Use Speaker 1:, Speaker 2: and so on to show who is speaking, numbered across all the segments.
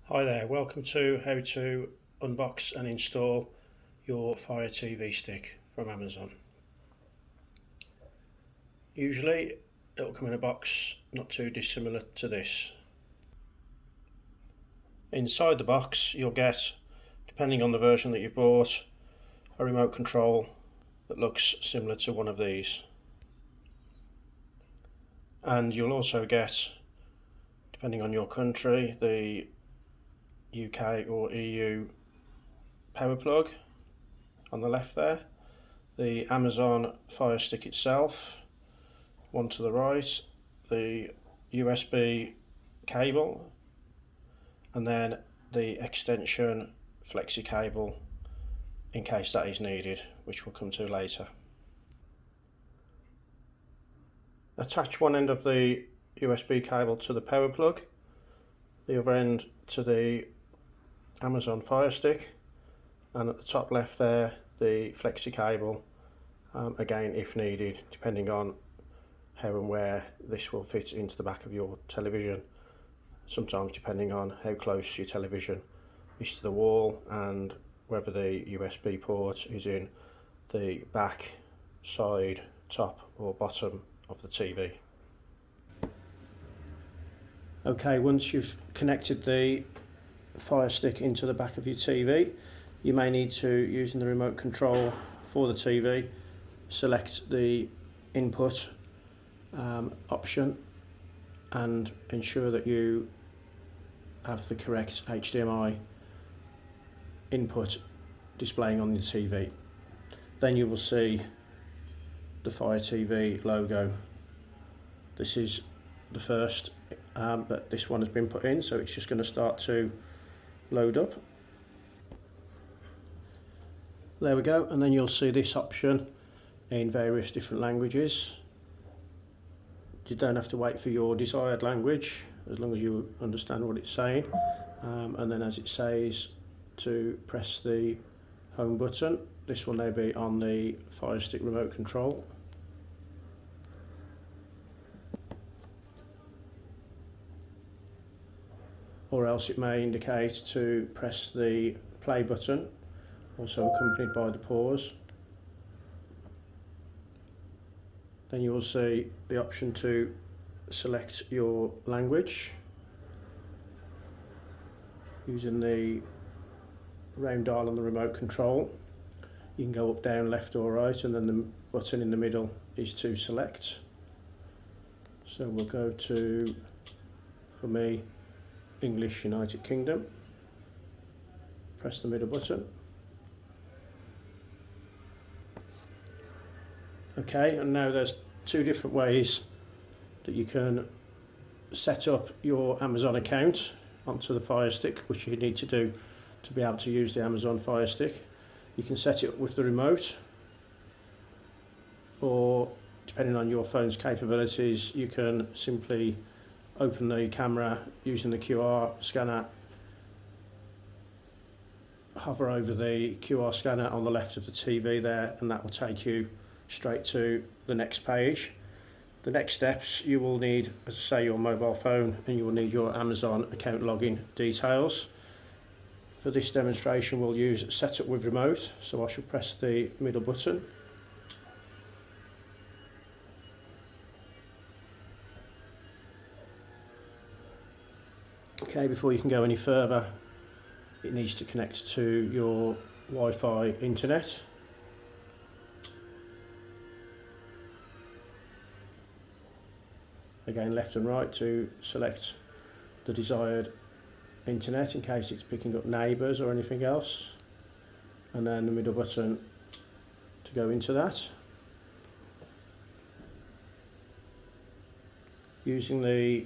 Speaker 1: Hi there, welcome to how to unbox and install your Fire TV stick from Amazon. Usually it'll come in a box not too dissimilar to this. Inside the box you'll get, depending on the version that you've bought, a remote control that looks similar to one of these. And you'll also get, depending on your country, the UK or EU power plug on the left there, the Amazon Fire Stick itself, one to the right, the USB cable, and then the extension flexi cable in case that is needed, which we'll come to later. Attach one end of the USB cable to the power plug, the other end to the Amazon Fire Stick, and at the top left there the flexi cable, again if needed, depending on how and where this will fit into the back of your television, sometimes depending on how close your television is to the wall and whether the USB port is in the back, side, top or bottom of the TV. Okay, once you've connected the Fire Stick into the back of your TV, you may need to, using the remote control for the TV, select the input option and ensure that you have the correct HDMI input displaying on the TV. Then you will see the Fire TV logo. This is the first that this one has been put in, so it's just going to start to load up. There we go, and then you'll see this option in various different languages. You don't have to wait for your desired language as long as you understand what it's saying, and then as it says to press the home button. This will now be on the Fire Stick remote control. Or else it may indicate to press the play button, also accompanied by the pause. Then you will see the option to select your language using the round dial on the remote control. You can go up, down, left or right, and then the button in the middle is to select. So we'll go to, for me, English United Kingdom. Press the middle button. Okay, and now there's two different ways that you can set up your Amazon account onto the Fire Stick, which you need to do to be able to use the Amazon Fire Stick. You can set it up with the remote, or depending on your phone's capabilities, you can simply open the camera using the QR scanner, hover over the QR scanner on the left of the TV there, and that will take you straight to the next page. The next steps, you will need, as I say, your mobile phone, and you will need your Amazon account login details. For this demonstration we'll use setup with remote, so I shall press the middle button. Okay, before you can go any further, it needs to connect to your Wi-Fi internet. Again, left and right to select the desired internet in case it's picking up neighbours or anything else, and then the middle button to go into that. Using the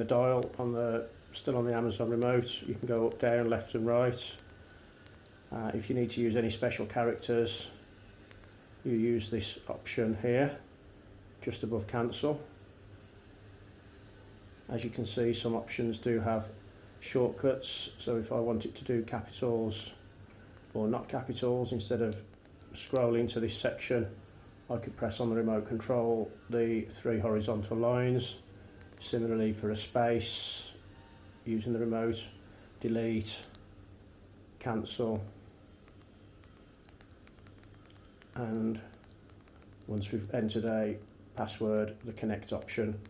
Speaker 1: dial on the still on the Amazon remote, you can go up, down, left and right. If you need to use any special characters, you use this option here just above cancel. As you can see, some options do have shortcuts, so if I wanted to do capitals or not capitals, instead of scrolling to this section, I could press on the remote control the 3 horizontal lines. Similarly for a space, using the remote, delete, cancel, and once we've entered a password, the connect option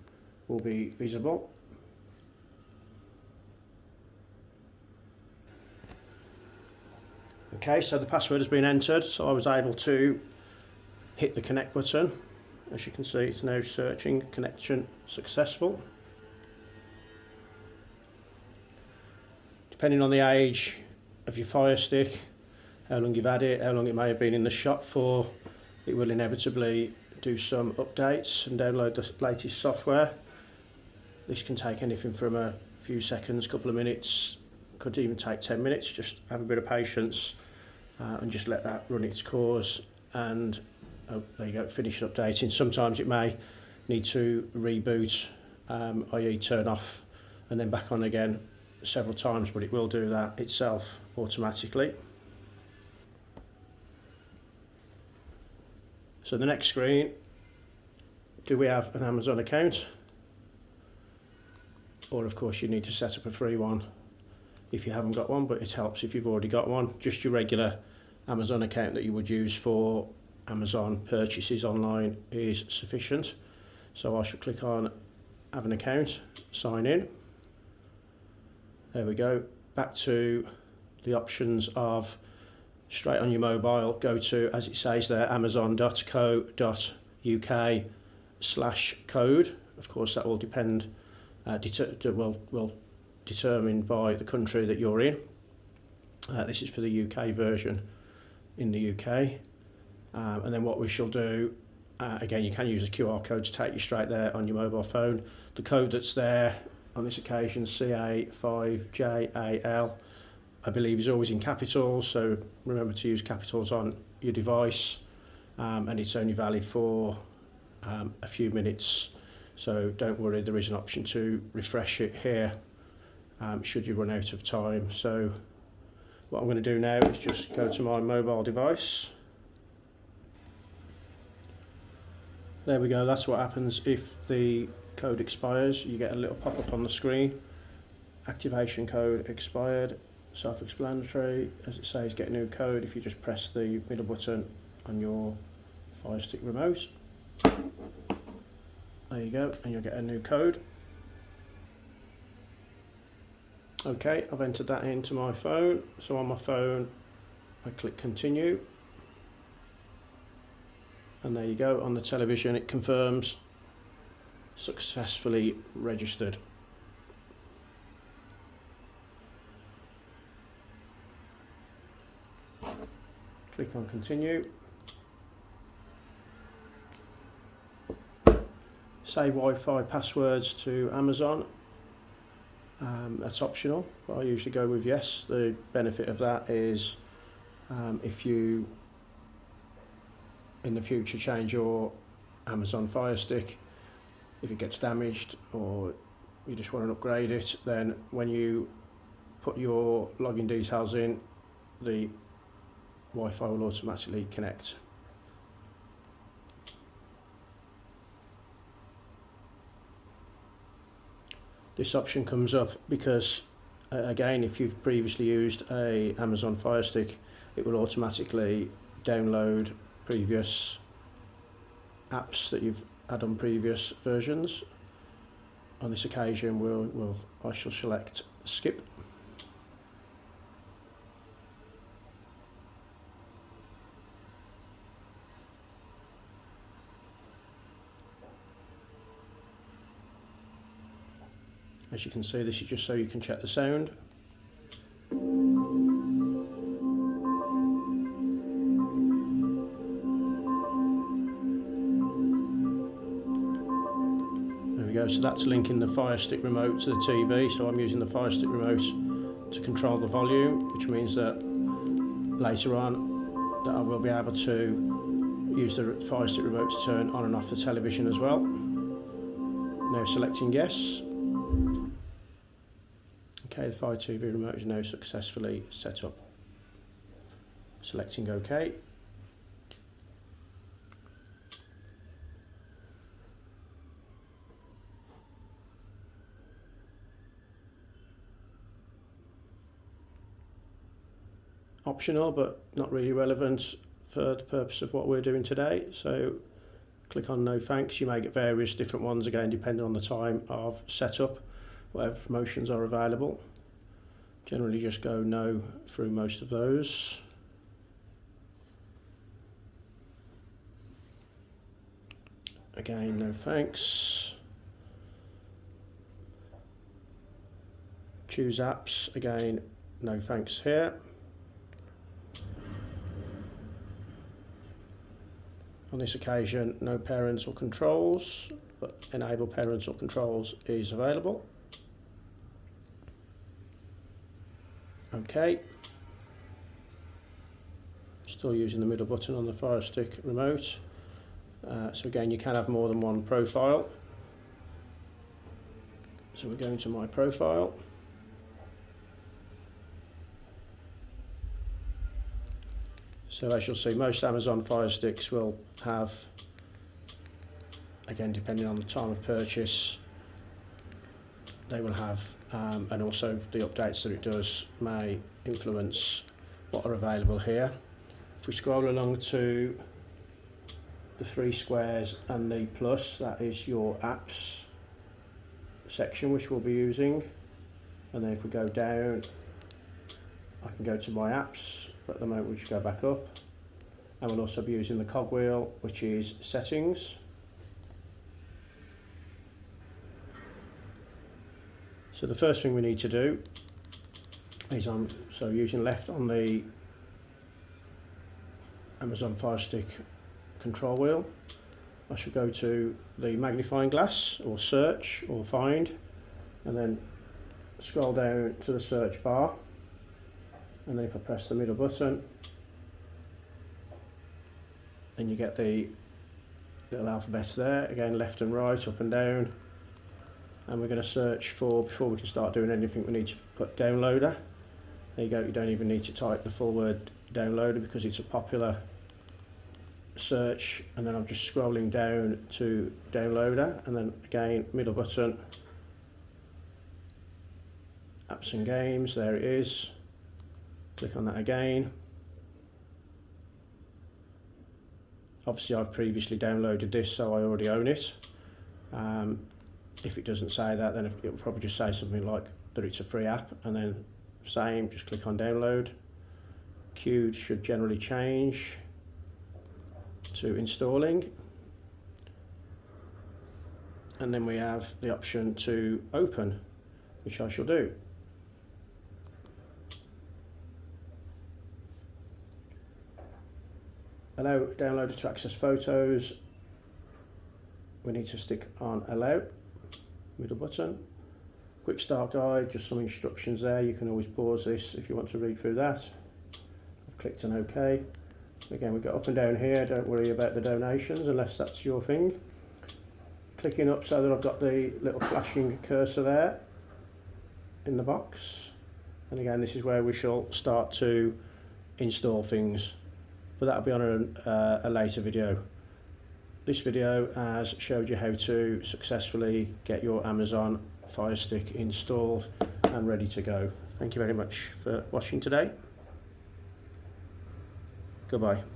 Speaker 1: will be visible. Okay, so the password has been entered, so I was able to hit the connect button. As you can see, it's now searching, connection successful. Depending on the age of your Fire Stick, how long you've had it, how long it may have been in the shop for, it will inevitably do some updates and download the latest software. This can take anything from a few seconds, couple of minutes, could even take 10 minutes. Just have a bit of patience and just let that run its course, and there you go, finish updating. Sometimes it may need to reboot, i.e. turn off and then back on again several times, but it will do that itself automatically. So the next screen, do we have an Amazon account? Or of course you need to set up a free one if you haven't got one, but it helps if you've already got one. Just your regular Amazon account that you would use for Amazon purchases online is sufficient. So I shall click on have an account, sign in. There we go, back to the options of straight on your mobile, go to, as it says there, amazon.co.uk/code. Of course that will depend, determined by the country that you're in. This is for the UK version in the UK. And then what we shall do, again, you can use a QR code to take you straight there on your mobile phone. The code that's there on this occasion, CA5JAL, I believe is always in capitals, so remember to use capitals on your device, and it's only valid for a few minutes, so don't worry, there is an option to refresh it here should you run out of time. So what I'm going to do now is just go to my mobile device. There we go, that's what happens if the code expires. You get a little pop-up on the screen, activation code expired, self-explanatory. As it says, get a new code if you just press the middle button on your Fire Stick remote. There you go, and you'll get a new code. Okay, I've entered that into my phone, so on my phone I click continue, and there you go, on the television it confirms successfully registered. Click on continue. Save Wi-Fi passwords to Amazon. That's optional, but I usually go with yes. The benefit of that is if you in the future change your Amazon Fire Stick, if it gets damaged or you just want to upgrade it, then when you put your login details in, the Wi-Fi will automatically connect. This option comes up because again, if you've previously used a Amazon Fire Stick, it will automatically download previous apps that you've had on previous versions. On this occasion I shall select skip. As you can see, this is just so you can check the sound. There we go, so that's linking the Fire Stick remote to the TV, so I'm using the Fire Stick remote to control the volume, which means that later on that I will be able to use the Fire Stick remote to turn on and off the television as well. Now selecting yes. Okay, the Fire TV remote is now successfully set up. Selecting OK. optional but not really relevant for the purpose of what we're doing today. So click on no thanks. You may get various different ones, again depending on the time of setup, whatever promotions are available. Generally just go no through most of those. Again, no thanks. Choose apps, again no thanks here. On this occasion, no parental controls, but enable parental controls is available. Okay. Still using the middle button on the Firestick remote. So again, you can have more than one profile. So we're going to my profile. So as you'll see, most Amazon Fire Sticks will have, again depending on the time of purchase, they will have, and also the updates that it does may influence what are available here. If we scroll along to the 3 squares and the plus, that is your apps section which we'll be using. And then if we go down, I can go to my apps, but at the moment we just go back up. And we'll also be using the cogwheel, which is settings. So the first thing we need to do is using left on the Amazon Fire Stick control wheel, I should go to the magnifying glass or search or find, and then scroll down to the search bar, and then if I press the middle button, then you get the little alphabets there, again left and right, up and down, and we're going to search for, before we can start doing anything, we need to put downloader. There you go, you don't even need to type the full word downloader because it's a popular search. And then I'm just scrolling down to downloader, and then again middle button, apps and games, there it is, click on that again. Obviously I've previously downloaded this, so I already own it. If it doesn't say that, then it will probably just say something like that it's a free app, and then same, just click on download. Queued should generally change to installing, and then we have the option to open, which I shall do. Allow downloader to access photos. We need to stick on allow, middle button. Quick start guide, just some instructions there. You can always pause this if you want to read through that. I've clicked on OK. Again, we go up and down here, don't worry about the donations unless that's your thing. Clicking up so that I've got the little flashing cursor there in the box. And again, this is where we shall start to install things, but that'll be on a later video. This video has showed you how to successfully get your Amazon Fire Stick installed and ready to go. Thank you very much for watching today. Goodbye.